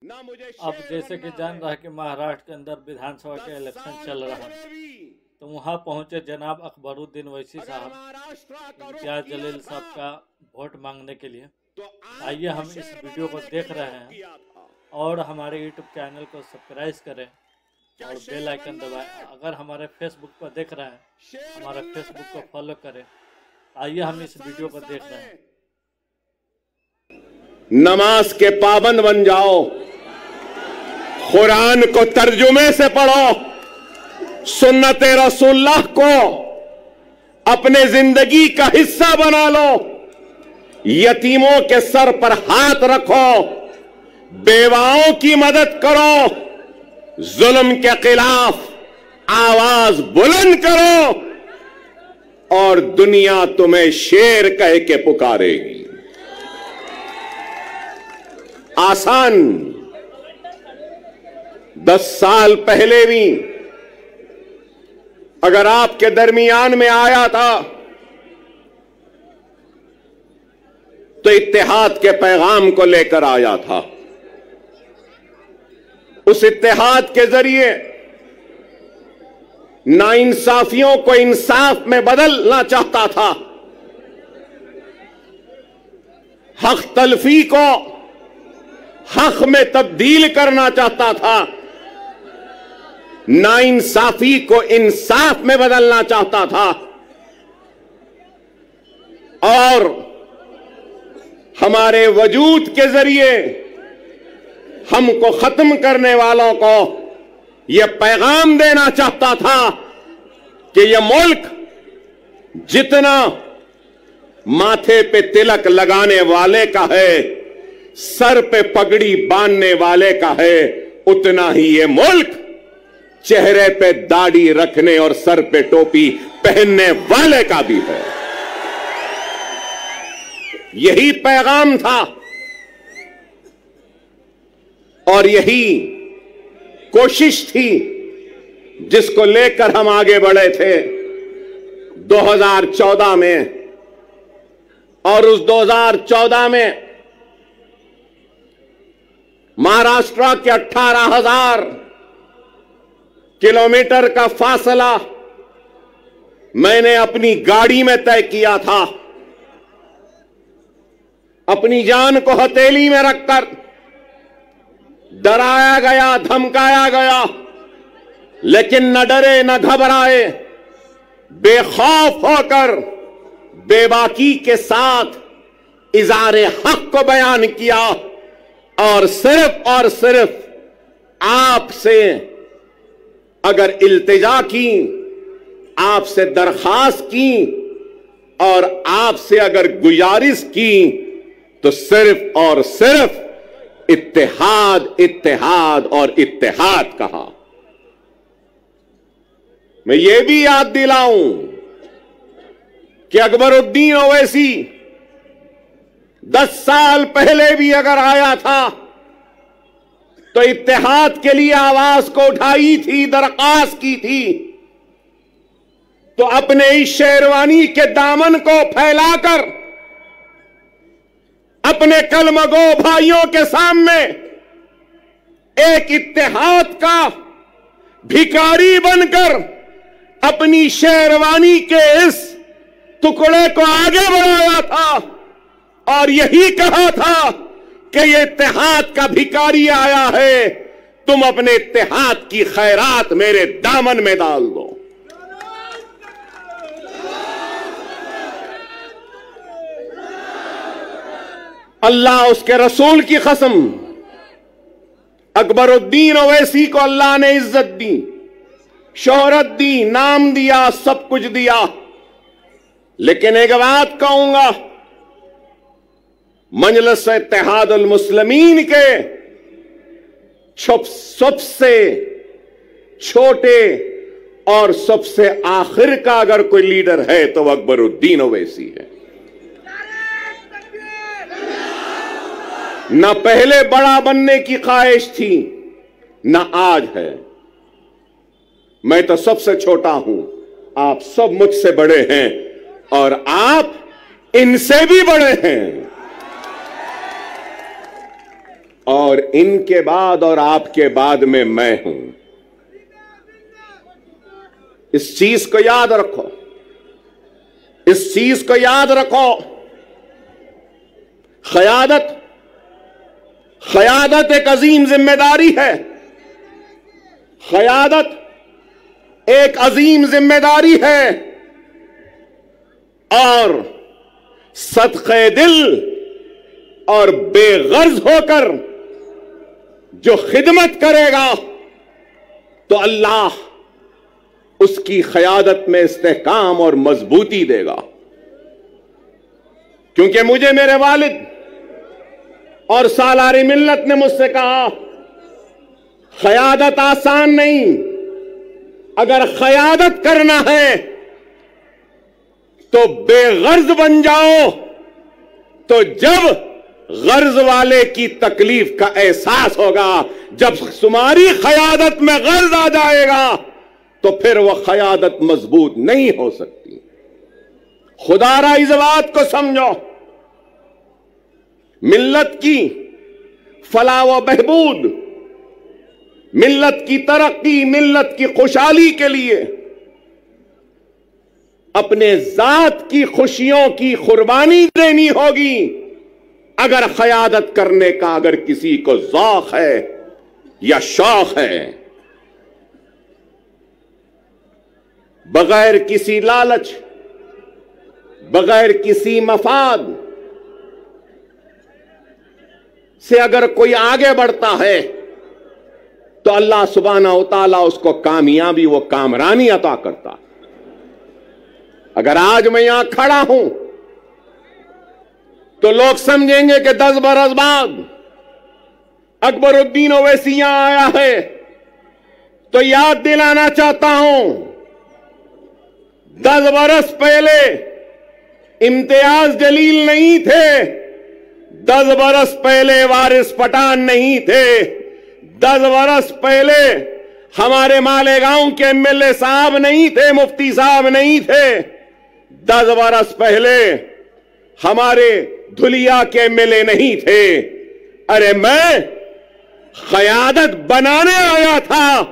अब जैसे कि जान रहा है कि महाराष्ट्र के अंदर विधानसभा के इलेक्शन चल रहा है, तो वहां पहुंचे जनाब अकबरुद्दीन ओवैसी साहब इम्तियाज जलील साहब का वोट मांगने के लिए। आइए हम इस वीडियो को देख रहे हैं और हमारे YouTube चैनल को सब्सक्राइब करें और बेल आइकन दबाएं। अगर हमारे फेसबुक पर देख रहे हैं, हमारे फेसबुक को फॉलो करें। आइए हम इस वीडियो को देख रहे हैं। नमाज के पाबंद बन जाओ, कुरान को तर्जुमे से पढ़ो, सुन्नते रसूलुल्लाह को अपने जिंदगी का हिस्सा बना लो, यतीमों के सर पर हाथ रखो, बेवाओं की मदद करो, जुल्म के खिलाफ आवाज बुलंद करो और दुनिया तुम्हें शेर कह के पुकारेगी। आसान 10 साल पहले भी अगर आपके दरमियान में आया था तो इत्तेहाद के पैगाम को लेकर आया था। उस इत्तेहाद के जरिए नाइंसाफियों को इंसाफ में बदलना चाहता था, हक तलफी को हक में तब्दील करना चाहता था, नाइंसाफी को इंसाफ में बदलना चाहता था और हमारे वजूद के जरिए हमको खत्म करने वालों को यह पैगाम देना चाहता था कि यह मुल्क जितना माथे पे तिलक लगाने वाले का है, सर पे पगड़ी बांधने वाले का है, उतना ही यह मुल्क चेहरे पे दाढ़ी रखने और सर पे टोपी पहनने वाले का भी है। यही पैगाम था और यही कोशिश थी जिसको लेकर हम आगे बढ़े थे 2014 में। और उस 2014 में महाराष्ट्र के 18,000 किलोमीटर का फासला मैंने अपनी गाड़ी में तय किया था, अपनी जान को हथेली में रखकर डराया गया, धमकाया गया, लेकिन न डरे न घबराए, बेखौफ होकर बेबाकी के साथ इज़ारे हक को बयान किया और सिर्फ आपसे अगर इल्तिजा की, आपसे दरखास्त की और आपसे अगर गुजारिश की तो सिर्फ और सिर्फ इत्तेहाद, इत्तेहाद और इत्तेहाद कहा। मैं ये भी याद दिलाऊं कि अकबरुद्दीन ओवैसी 10 साल पहले भी अगर आया था तो इत्तेहाद के लिए आवाज को उठाई थी, दरख्वास्त की थी, तो अपने इस शेरवानी के दामन को फैलाकर अपने कलमगो भाइयों के सामने एक इत्तेहाद का भिखारी बनकर अपनी शेरवानी के इस टुकड़े को आगे बढ़ाया था और यही कहा था कि ये इत्तेहाद का भिखारी आया है, तुम अपने इत्तेहाद की खैरात मेरे दामन में डाल दो। अल्लाह उसके रसूल की कसम, अकबरुद्दीन ओवैसी को अल्लाह ने इज्जत दी, शोहरत दी, नाम दिया, सब कुछ दिया, लेकिन एक बात कहूंगा, मजलिस इत्तेहादुल मुस्लिमीन के सबसे छोटे और सबसे आखिर का अगर कोई लीडर है तो वह अकबरुद्दीन ओवैसी है। न पहले बड़ा बनने की ख्वाहिश थी, न आज है। मैं तो सबसे छोटा हूं, आप सब मुझसे बड़े हैं और आप इनसे भी बड़े हैं। اور ان کے بعد اور آپ کے بعد میں ہوں. اس چیز کو یاد رکھو, اس چیز کو یاد رکھو. قیادت ایک عظیم ذمہ داری ہے. قیادت ایک عظیم ذمہ داری ہے, اور صدقے دل اور بے غرض ہو کر جو خدمت کرے گا تو اللہ اس کی قیادت میں استحکام اور مضبوطی دے گا. کیونکہ مجھے میرے والد اور سالار ملت نے مجھ سے کہا, قیادت آسان نہیں. اگر قیادت کرنا ہے تو بے غرض بن جاؤ, تو جب غرض والے کی تکلیف کا احساس ہوگا, جب تمہاری قیادت میں غرض آ جائے گا تو پھر وہ قیادت مضبوط نہیں ہو سکتی. خدا را اس بات کو سمجھو, ملت کی فلاح و بہبود, ملت کی ترقی, ملت کی خوشحالی کے لیے اپنے ذات کی خوشیوں کی قربانی دینی ہوگی. اگر قیادت کرنے کا اگر کسی کو ذوق ہے یا شوق ہے, بغیر کسی لالچ, بغیر کسی مفاد سے اگر کوئی آگے بڑھتا ہے تو اللہ سبحانہ و تعالیٰ اس کو کامیابی و کامرانی عطا کرتا. اگر آج میں یہاں کھڑا ہوں تو لوگ سمجھیں گے کہ 10 برس بعد اکبر الدین اویسی یہاں آیا ہے, تو یاد دلانا چاہتا ہوں 10 برس پہلے امتیاز جلیل نہیں تھے, 10 برس پہلے وارث پٹھان نہیں تھے, 10 برس پہلے ہمارے مالیگاؤں کے ایم ایل اے صاحب نہیں تھے, مفتی صاحب نہیں تھے, 10 برس پہلے ہمارے دھلیا کے ایم ایل اے نہیں تھے. ارے میں قیادت بنانے آیا تھا,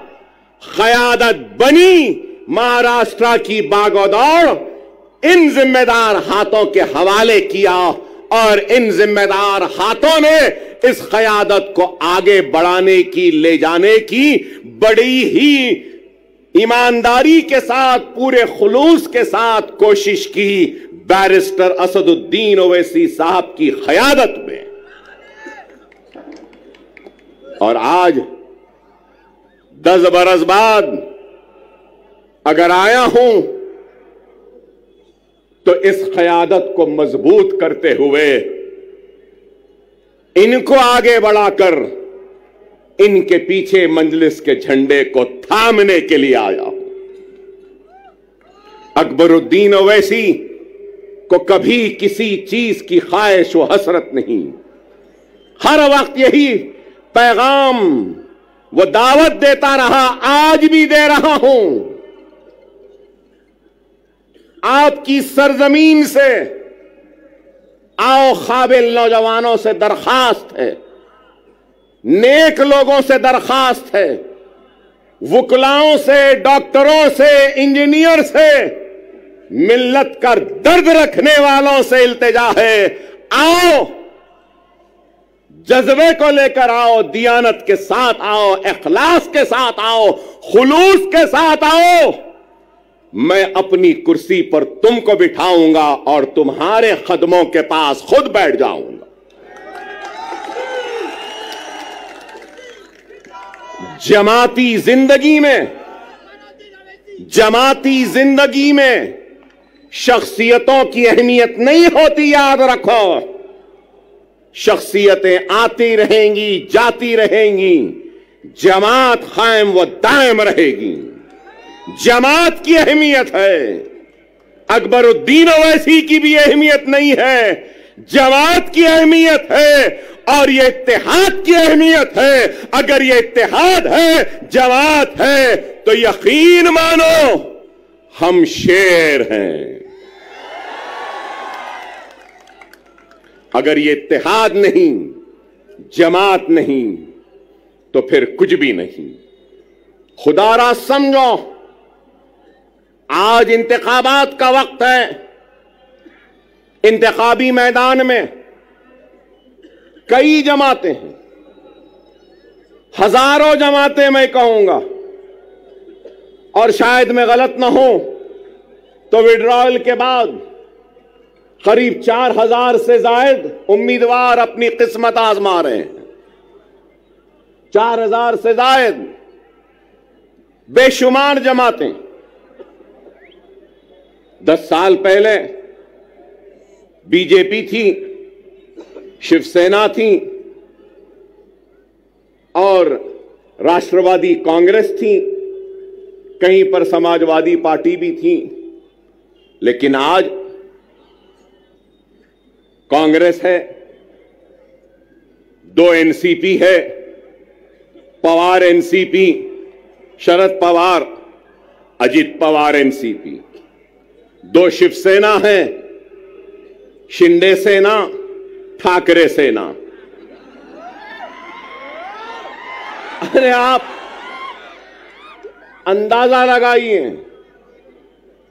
قیادت بنی, مہاراشٹرا کی باغ و دوڑ ان ذمہ دار ہاتھوں کے حوالے کیا, اور ان ذمہ دار ہاتھوں نے اس قیادت کو آگے بڑھانے کی, لے جانے کی بڑی ہی ایمانداری کے ساتھ, پورے خلوص کے ساتھ کوشش کی بیرسٹر اسد الدین اویسی صاحب کی قیادت میں. اور آج 10 برس بعد اگر آیا ہوں تو اس قیادت کو مضبوط کرتے ہوئے ان کو آگے بڑھا کر ان کے پیچھے مجلس کے جھنڈے کو تھامنے کے لیے آیا ہوں. اکبر الدین اویسی کو کبھی کسی چیز کی خواہش و حسرت نہیں, ہر وقت یہی پیغام وہ دعوت دیتا رہا, آج بھی دے رہا ہوں. آپ کی سرزمین سے آؤ, قابل نوجوانوں سے درخواست ہے, نیک لوگوں سے درخواست ہے, وکلاؤں سے, ڈاکٹروں سے, انجینئر سے, ملت کا درد رکھنے والوں سے التجا ہے, آؤ, جذبے کو لے کر آؤ, دیانت کے ساتھ آؤ, اخلاص کے ساتھ آؤ, خلوص کے ساتھ آؤ. میں اپنی کرسی پر تم کو بٹھاؤں گا اور تمہارے قدموں کے پاس خود بیٹھ جاؤں گا. جماعتی زندگی میں شخصیتوں کی اہمیت نہیں ہوتی, یاد رکھو. شخصیتیں آتی رہیں گی, جاتی رہیں گی, جماعت قائم و دائم رہے گی. جماعت کی اہمیت ہے, اکبر الدین اویسی کی بھی اہمیت نہیں ہے, جماعت کی اہمیت ہے, اور یہ اتحاد کی اہمیت ہے. اگر یہ اتحاد ہے, جماعت ہے, تو یقین مانو ہم شیر ہیں. اگر یہ اتحاد نہیں, जमात नहीं तो फिर कुछ भी नहीं। खुदारा समझो, आज इंतखाबात का वक्त है। इंतखाबी मैदान में कई जमातें हैं, हजारों जमातें मैं कहूंगा, और शायद मैं गलत ना हूं तो विड्रॉयल के बाद करीब 4000 से जायद उम्मीदवार अपनी किस्मत आजमा रहे हैं। 4000 से जायद बेशुमार जमातें। 10 साल पहले बीजेपी थी, शिवसेना थी और राष्ट्रवादी कांग्रेस थी, कहीं पर समाजवादी पार्टी भी थी। लेकिन आज कांग्रेस है, 2 एनसीपी है, पवार एनसीपी, शरद पवार, अजित पवार एनसीपी, 2 शिवसेना है, शिंदे सेना, ठाकरे सेना। अरे आप अंदाजा लगाइए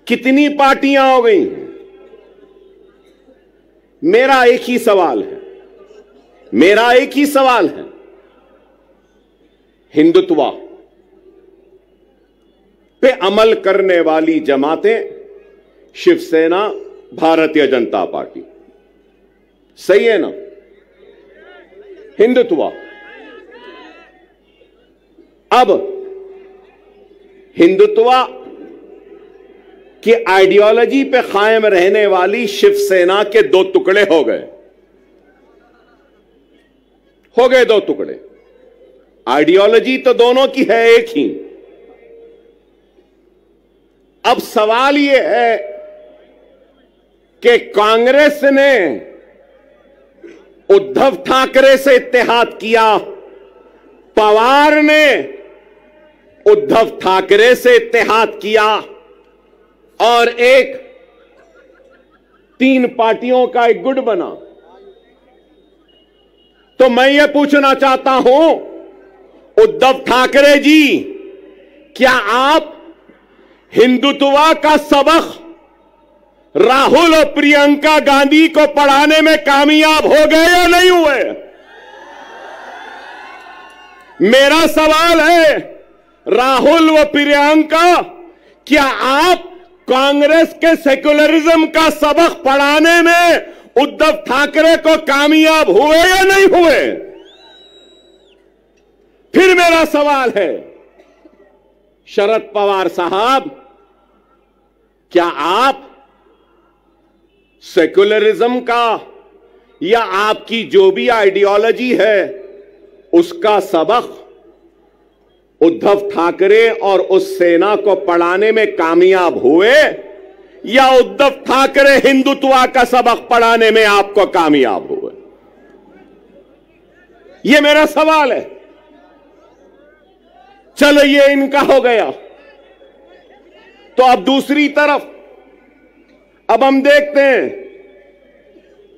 कितनी पार्टियां हो गई। मेरा एक ही सवाल है, हिंदुत्व पे अमल करने वाली जमातें शिवसेना, भारतीय जनता पार्टी, सही है ना? हिंदुत्व। अब हिंदुत्व की आइडियोलॉजी पे कायम रहने वाली शिवसेना के 2 टुकड़े हो गए 2 टुकड़े। आइडियोलॉजी तो दोनों की है एक ही। अब सवाल यह है कि कांग्रेस ने उद्धव ठाकरे से इत्तेहाद किया, पवार ने उद्धव ठाकरे से इत्तेहाद किया, और एक 3 पार्टियों का एक गुट बना। तो मैं ये पूछना चाहता हूं, उद्धव ठाकरे जी, क्या आप हिंदुत्व का सबक राहुल और प्रियंका गांधी को पढ़ाने में कामयाब हो गए या नहीं हुए? मेरा सवाल है, राहुल व प्रियंका, क्या आप कांग्रेस के सेक्युलरिज्म का सबक पढ़ाने में उद्धव ठाकरे को कामयाब हुए या नहीं हुए? फिर मेरा सवाल है, शरद पवार साहब, क्या आप सेक्युलरिज्म का या आपकी जो भी आइडियोलॉजी है उसका सबक उद्धव ठाकरे और उस सेना को पढ़ाने में कामयाब हुए, या उद्धव ठाकरे हिंदुत्व का सबक पढ़ाने में आपको कामयाब हुए? यह मेरा सवाल है। चलो ये इनका हो गया, तो अब दूसरी तरफ अब हम देखते हैं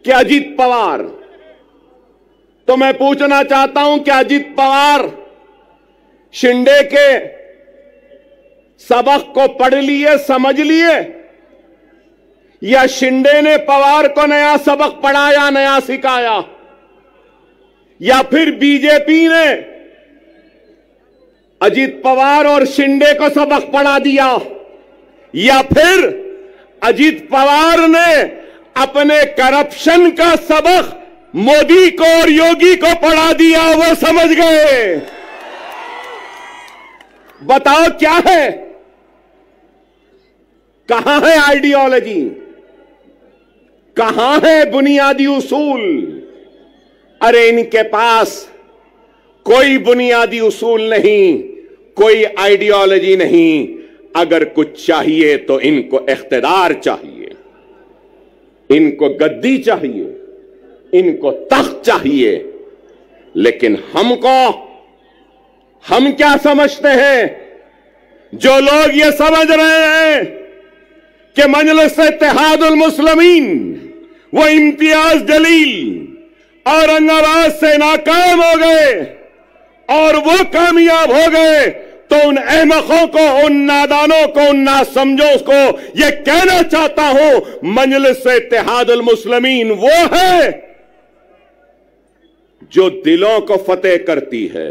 कि अजित पवार, तो मैं पूछना चाहता हूं कि अजित पवार शिंदे के सबक को पढ़ लिए, समझ लिए, या शिंदे ने पवार को नया सबक पढ़ाया, नया सिखाया, या फिर बीजेपी ने अजित पवार और शिंदे को सबक पढ़ा दिया, या फिर अजित पवार ने अपने करप्शन का सबक मोदी को और योगी को पढ़ा दिया, वो समझ गए। बताओ क्या है, कहां है आइडियोलॉजी, कहां है बुनियादी उसूल? अरे इनके पास कोई बुनियादी उसूल नहीं, कोई आइडियोलॉजी नहीं। अगर कुछ चाहिए तो इनको इख्तिदार चाहिए, इनको गद्दी चाहिए, इनको तख्त चाहिए। लेकिन हम क्या समझते हैं? जो लोग ये समझ रहे हैं कि मजलिस इत्तेहादुल मुस्लिमीन वो इम्तियाज जलील औरंगाबाद से नाकाम हो गए और वो कामयाब हो गए, तो उन अहमकों को, उन नादानों को, उन नासमझों को ये कहना चाहता हूं, मजलिस इत्तेहादुल मुस्लिमीन वो है जो दिलों को फतेह करती है,